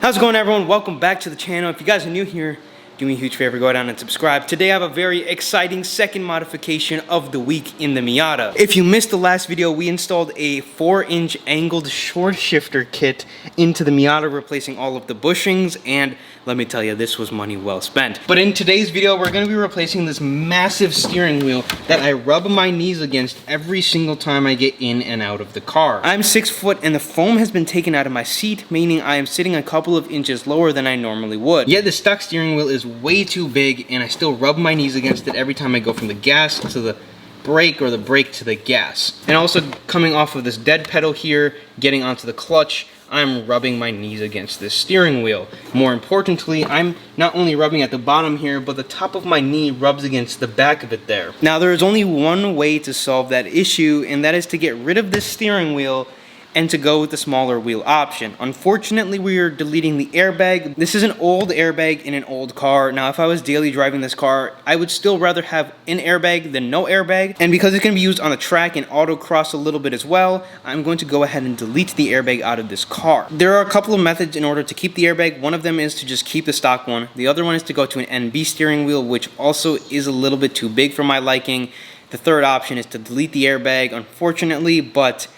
How's it going, everyone? Welcome back to the channel. If you guys are new here, do me a huge favor, go down and subscribe. Today I have a very exciting second modification of the week in the Miata. If you missed the last video, we installed a 4-inch angled short shifter kit into the Miata, replacing all of the bushings, and let me tell you, this was money well spent. But in today's video, we're going to be replacing this massive steering wheel that I rub my knees against every single time I get in and out of the car. I'm 6 foot and the foam has been taken out of my seat, meaning I am sitting a couple of inches lower than I normally would. Yet the stock steering wheel is way too big and I still rub my knees against it every time I go from the gas to the brake or the brake to the gas. And also coming off of this dead pedal here, getting onto the clutch, I'm rubbing my knees against this steering wheel. More importantly, I'm not only rubbing at the bottom here, but the top of my knee rubs against the back of it there. Now there is only one way to solve that issue, and that is to get rid of this steering wheel and to go with the smaller wheel option. Unfortunately, we are deleting the airbag. This is an old airbag in an old car. Now, if I was daily driving this car, I would still rather have an airbag than no airbag. And because it can be used on the track and autocross a little bit as well, I'm going to go ahead and delete the airbag out of this car. There are a couple of methods in order to keep the airbag. One of them is to just keep the stock one. The other one is to go to an NB steering wheel, which also is a little bit too big for my liking. The third option is to delete the airbag, unfortunately, but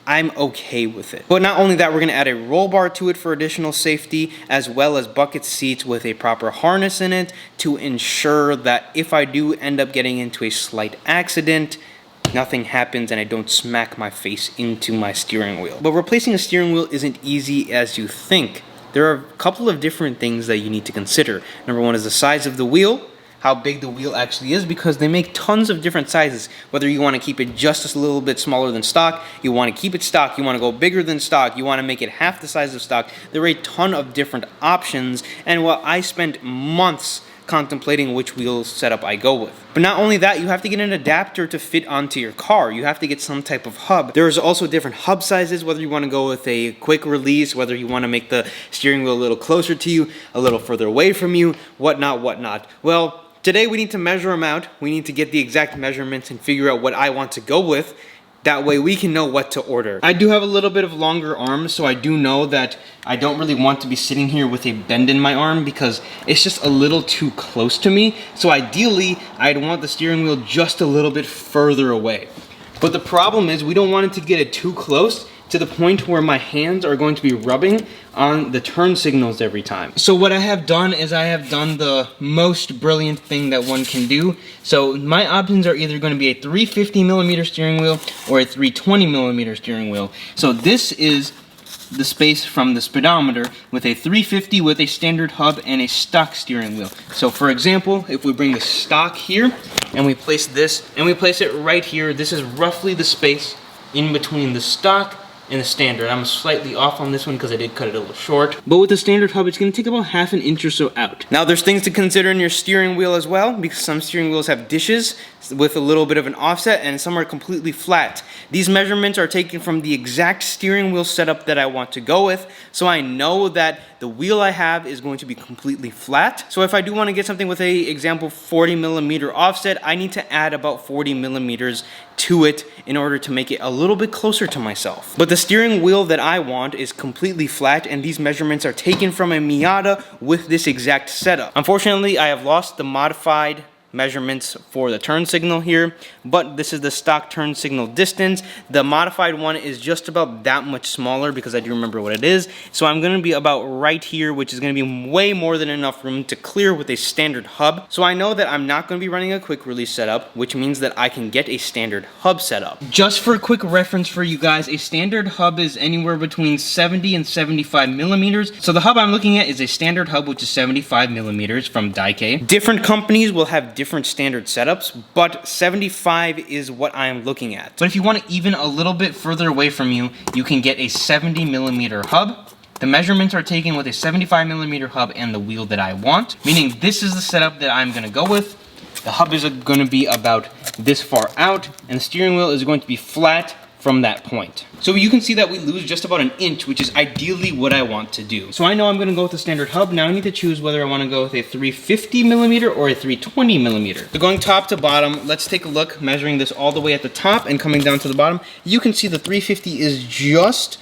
I'm okay with it. But not only that, we're going to add a roll bar to it for additional safety, as well as bucket seats with a proper harness in it to ensure that if I do end up getting into a slight accident, nothing happens and I don't smack my face into my steering wheel. But replacing a steering wheel isn't easy as you think. There are a couple of different things that you need to consider. Number one is the size of the wheel, how big the wheel actually is, because they make tons of different sizes. Whether you want to keep it just a little bit smaller than stock, you want to keep it stock, you want to go bigger than stock, you want to make it half the size of stock. There are a ton of different options, and I spent months contemplating which wheel setup I go with. But not only that, you have to get an adapter to fit onto your car. You have to get some type of hub. There's also different hub sizes, whether you want to go with a quick release, whether you want to make the steering wheel a little closer to you, a little further away from you, whatnot. Well, today we need to measure them out. We need to get the exact measurements and figure out what I want to go with. That way we can know what to order. I do have a little bit of longer arms, so I do know that I don't really want to be sitting here with a bend in my arm because it's just a little too close to me. So ideally, I'd want the steering wheel just a little bit further away. But the problem is we don't want it to get it too close to the point where my hands are going to be rubbing on the turn signals every time. So what I have done is I have done the most brilliant thing that one can do. So my options are either going to be a 350mm steering wheel or a 320mm steering wheel. So this is the space from the speedometer with a 350 with a standard hub and a stock steering wheel. So for example, if we bring the stock here and we place this and we place it right here, this is roughly the space in between the stock and the standard. I'm slightly off on this one because I did cut it a little short. But with the standard hub, it's going to take about half an inch or so out. Now there's things to consider in your steering wheel as well, because some steering wheels have dishes with a little bit of an offset and some are completely flat. These measurements are taken from the exact steering wheel setup that I want to go with, so I know that the wheel I have is going to be completely flat. So if I do want to get something with a example 40mm offset, I need to add about 40mm to it in order to make it a little bit closer to myself. But the steering wheel that I want is completely flat, and these measurements are taken from a Miata with this exact setup. Unfortunately, I have lost the modified measurements for the turn signal here, but this is the stock turn signal distance. The modified one is just about that much smaller because I do remember what it is. So I'm going to be about right here, which is going to be way more than enough room to clear with a standard hub. So I know that I'm not going to be running a quick release setup, which means that I can get a standard hub setup. Just for a quick reference for you guys, a standard hub is anywhere between 70 and 75mm. So the hub I'm looking at is a standard hub, which is 75mm from Daikei. Different companies will have different standard setups, but 75 is what I'm looking at. But if you want it even a little bit further away from you, you can get a 70mm hub. The measurements are taken with a 75mm hub and the wheel that I want, meaning this is the setup that I'm going to go with. The hub is going to be about this far out, and the steering wheel is going to be flat from that point. So you can see that we lose just about an inch, which is ideally what I want to do. So I know I'm gonna go with the standard hub. Now I need to choose whether I wanna go with a 350mm or a 320mm. So going top to bottom, let's take a look, measuring this all the way at the top and coming down to the bottom. You can see the 350 is just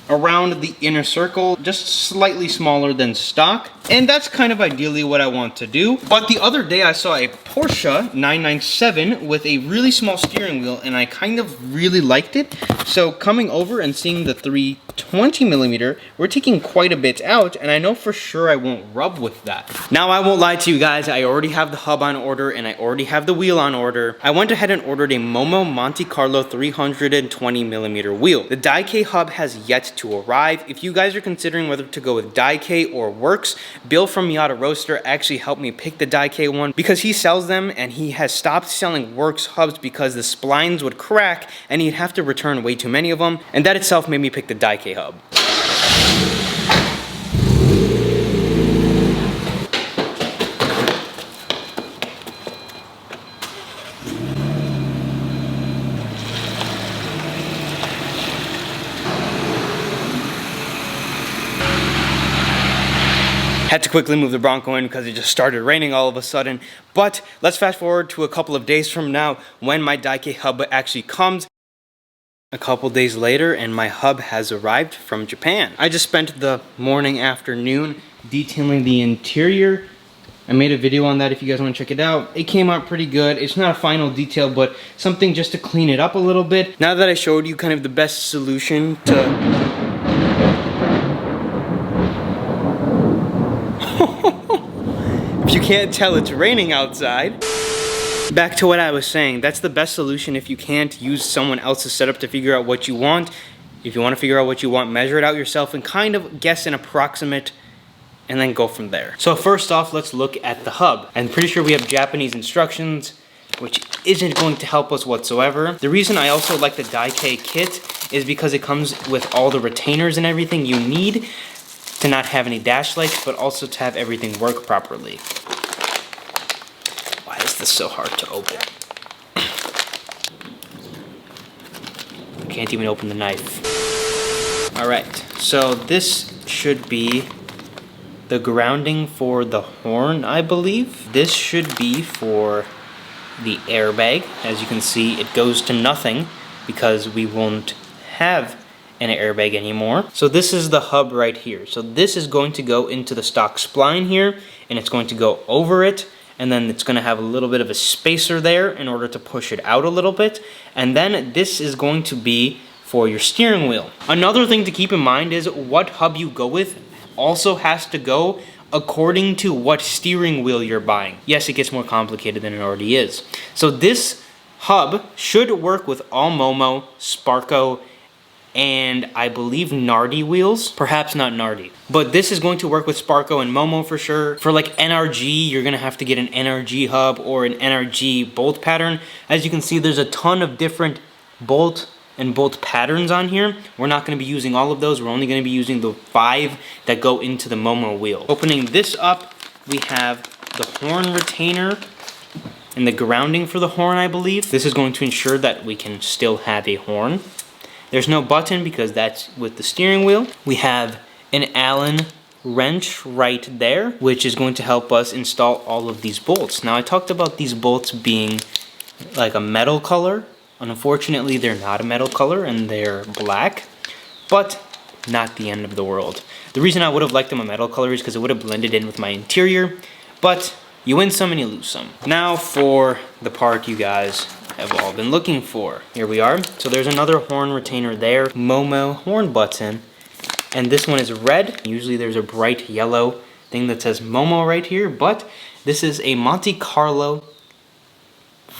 around the inner circle, just slightly smaller than stock. And that's kind of ideally what I want to do. But the other day I saw a Porsche 997 with a really small steering wheel, and I kind of really liked it. So coming over and seeing the 320 millimeter, we're taking quite a bit out, and I know for sure I won't rub with that. Now I won't lie to you guys, I already have the hub on order and I already have the wheel on order. I went ahead and ordered a Momo Monte Carlo 320 millimeter wheel. The Daikei hub has yet to arrive. If you guys are considering whether to go with Daikei or Works, Bill from Miata Roadster actually helped me pick the Daikei one because he sells them, and he has stopped selling Works hubs because the splines would crack and he'd have to return way too many of them, and that itself made me pick the Daikei hub. Had to quickly move the Bronco in because it just started raining all of a sudden. But let's fast forward to a couple of days from now when my Daikei hub actually comes. A couple days later and my hub has arrived from Japan. I just spent the morning, afternoon detailing the interior. I made a video on that if you guys want to check it out. It came out pretty good. It's not a final detail, but something just to clean it up a little bit. Now that I showed you kind of the best solution to... If you can't tell, it's raining outside. Back to what I was saying, that's the best solution if you can't use someone else's setup to figure out what you want. If you want to figure out what you want, measure it out yourself and kind of guess an approximate and then go from there. So first off, let's look at the hub. I'm pretty sure we have Japanese instructions, which isn't going to help us whatsoever. The reason I also like the Daikei kit is because it comes with all the retainers and everything you need to not have any dash lights, but also to have everything work properly. Why is this so hard to open? I can't even open the knife. All right, so this should be the grounding for the horn, I believe. This should be for the airbag. As you can see, it goes to nothing because we won't have an airbag anymore. So this is the hub right here. So this is going to go into the stock spline here, and it's going to go over it, and then it's going to have a little bit of a spacer there in order to push it out a little bit. And then this is going to be for your steering wheel. Another thing to keep in mind is what hub you go with also has to go according to what steering wheel you're buying. Yes, it gets more complicated than it already is. So this hub should work with all Momo, Sparco, and I believe Nardi wheels, perhaps not Nardi. But this is going to work with Sparco and Momo for sure. For like NRG, you're gonna have to get an NRG hub or an NRG bolt pattern. As you can see, there's a ton of different bolt patterns on here. We're not gonna be using all of those. We're only gonna be using the 5 that go into the Momo wheel. Opening this up, we have the horn retainer and the grounding for the horn, I believe. This is going to ensure that we can still have a horn. There's no button because that's with the steering wheel. We have an Allen wrench right there, which is going to help us install all of these bolts. Now I talked about these bolts being like a metal color. Unfortunately, they're not a metal color and they're black, but not the end of the world. The reason I would have liked them a metal color is because it would have blended in with my interior, but you win some and you lose some. Now for the part you guys have all been looking for. Here we are. So there's another horn retainer there, Momo horn button, and this one is red. Usually there's a bright yellow thing that says Momo right here, but this is a Monte Carlo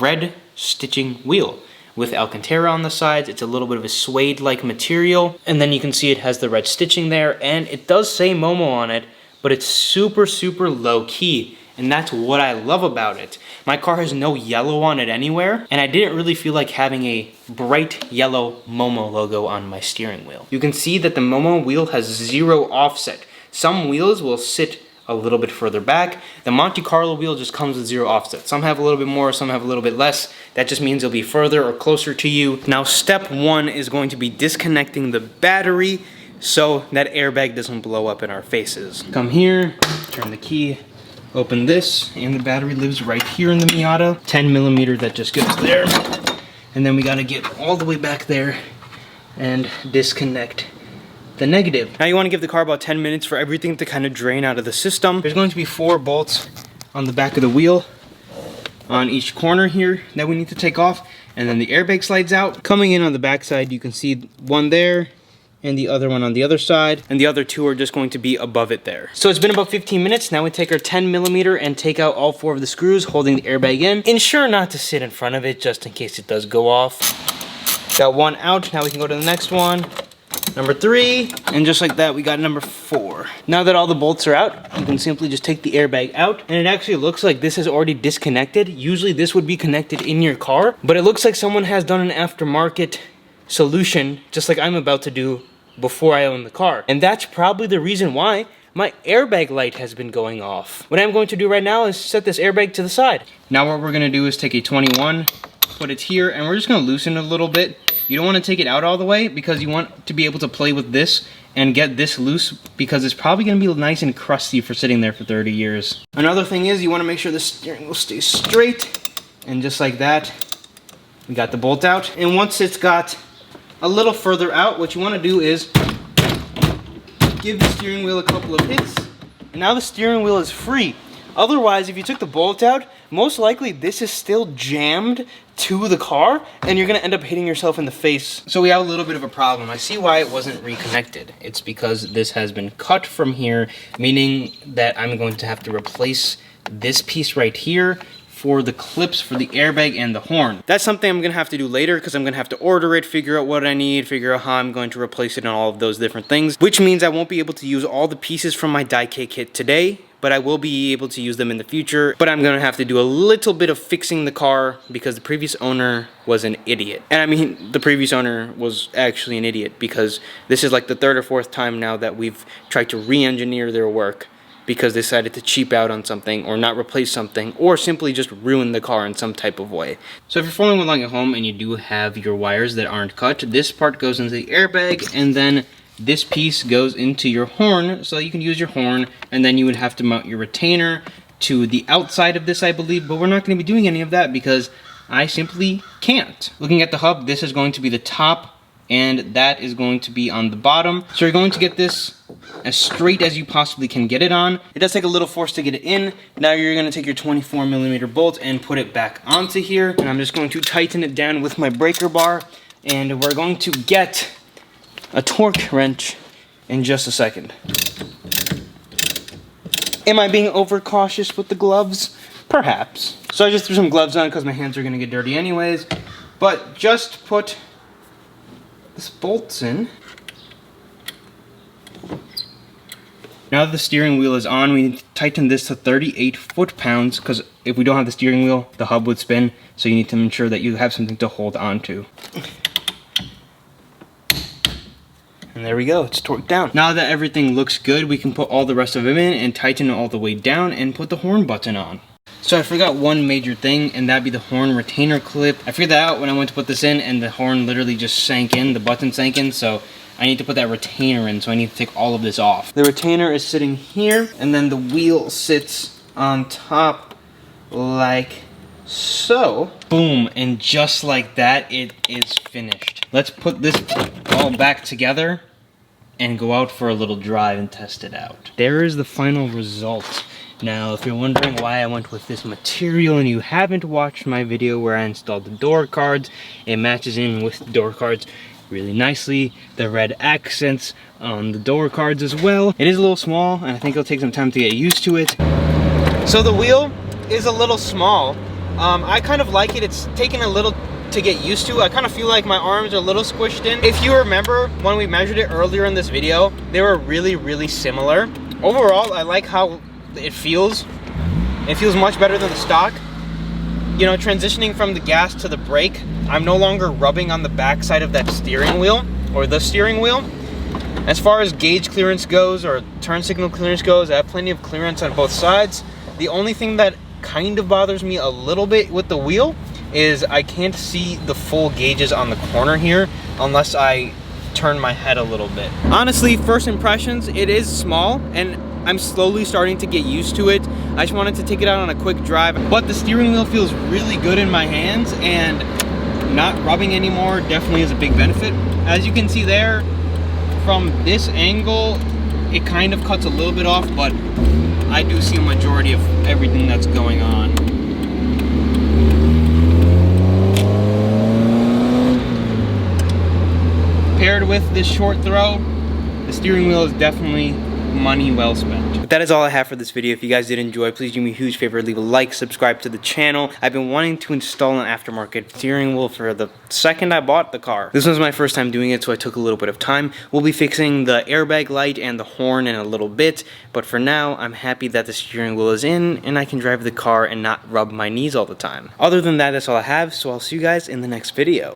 red stitching wheel with Alcantara on the sides. It's a little bit of a suede-like material, and then you can see it has the red stitching there, and it does say Momo on it, but it's super, super low key. And that's what I love about it. My car has no yellow on it anywhere, and I didn't really feel like having a bright yellow Momo logo on my steering wheel. You can see that the Momo wheel has 0 offset. Some wheels will sit a little bit further back. The Monte Carlo wheel just comes with 0 offset. Some have a little bit more, some have a little bit less. That just means it'll be further or closer to you. Now step 1 is going to be disconnecting the battery so that airbag doesn't blow up in our faces. Come here, turn the key, open this, and the battery lives right here in the Miata. 10 millimeter that just goes there. And then we gotta get all the way back there and disconnect the negative. Now you want to give the car about 10 minutes for everything to kind of drain out of the system. There's going to be 4 bolts on the back of the wheel on each corner here that we need to take off, and then the airbag slides out. Coming in on the back side, you can see one there and the other one on the other side, and the other 2 are just going to be above it there. So it's been about 15 minutes. Now we take our 10mm and take out all 4 of the screws holding the airbag in. Ensure not to sit in front of it just in case it does go off. Got 1 out. Now we can go to the next one. Number 3, and just like that, we got number 4. Now that all the bolts are out, you can simply just take the airbag out, and it actually looks like this is already disconnected. Usually this would be connected in your car, but it looks like someone has done an aftermarket solution, just like I'm about to do before I own the car. And that's probably the reason why my airbag light has been going off. What I'm going to do right now is set this airbag to the side. Now what we're gonna do is take a 21, put it here, and we're just gonna loosen it a little bit. You don't want to take it out all the way because you want to be able to play with this and get this loose, because it's probably going to be nice and crusty for sitting there for 30 years. Another thing is you want to make sure the steering wheel stays straight, and just like that, we got the bolt out. And once it's got a little further out, what you want to do is give the steering wheel a couple of hits, and now the steering wheel is free. Otherwise, if you took the bolt out, most likely this is still jammed to the car, and you're gonna end up hitting yourself in the face. So we have a little bit of a problem. I see why it wasn't reconnected. It's because this has been cut from here, meaning that I'm going to have to replace this piece right here for the clips for the airbag and the horn. That's something I'm gonna have to do later, because I'm gonna have to order it, figure out what I need, figure out how I'm going to replace it and all of those different things, which means I won't be able to use all the pieces from my die kit today, but I will be able to use them in the future. But I'm gonna have to do a little bit of fixing the car because the previous owner was an idiot. And I mean, the previous owner was actually an idiot, because this is like the 3rd or 4th time now that we've tried to re-engineer their work because they decided to cheap out on something or not replace something or simply just ruin the car in some type of way. So if you're following along at home and you do have your wires that aren't cut, this part goes into the airbag, and then this piece goes into your horn, so you can use your horn, and then you would have to mount your retainer to the outside of this, I believe, but we're not going to be doing any of that because I simply can't. Looking at the hub, this is going to be the top, and that is going to be on the bottom. So you're going to get this as straight as you possibly can get it on. It does take a little force to get it in. Now you're going to take your 24mm bolt and put it back onto here, and I'm just going to tighten it down with my breaker bar, and we're going to get a torque wrench in just a second. Am I being overcautious with the gloves? Perhaps. So I just threw some gloves on because my hands are going to get dirty anyways, but just put this bolts in. Now that the steering wheel is on, we need to tighten this to 38 foot-pounds, because if we don't have the steering wheel, the hub would spin, so you need to ensure that you have something to hold on to. And there we go, it's torqued down. Now that everything looks good, we can put all the rest of them in and tighten it all the way down and put the horn button on. So I forgot one major thing, and that'd be the horn retainer clip. I figured that out when I went to put this in, and the horn literally just sank in, the button sank in, so I need to put that retainer in, so I need to take all of this off. The retainer is sitting here, and then the wheel sits on top like so. Boom, and just like that, it is finished. Let's put this all back together and go out for a little drive and test it out. There is the final result. Now, if you're wondering why I went with this material and you haven't watched my video where I installed the door cards, it matches in with the door cards really nicely. The red accents on the door cards as well. It is a little small, and I think it'll take some time to get used to it. So the wheel is a little small. I kind of like it. It's taken a little to get used to. I kind of feel like my arms are a little squished in. If you remember when we measured it earlier in this video, they were really similar. Overall, I like how it feels. It feels much better than the stock. You know, transitioning from the gas to the brake, I'm no longer rubbing on the back side of that steering wheel, or the steering wheel. As far as gauge clearance goes, or turn signal clearance goes, I have plenty of clearance on both sides. The only thing that kind of bothers me a little bit with the wheel is I can't see the full gauges on the corner here unless I turn my head a little bit. Honestly, first impressions, it is small, and I'm slowly starting to get used to it. I just wanted to take it out on a quick drive, but the steering wheel feels really good in my hands, and not rubbing anymore definitely is a big benefit. As you can see there, from this angle, it kind of cuts a little bit off, but I do see a majority of everything that's going on. Paired with this short throw, the steering wheel is definitely money well spent. But that is all I have for this video. If you guys did enjoy, please do me a huge favor, leave a like, subscribe to the channel. I've been wanting to install an aftermarket steering wheel for the second I bought the car. This was my first time doing it, so I took a little bit of time. We'll be fixing the airbag light and the horn in a little bit, but for now, I'm happy that the steering wheel is in and I can drive the car and not rub my knees all the time. Other than that, that's all I have, so I'll see you guys in the next video.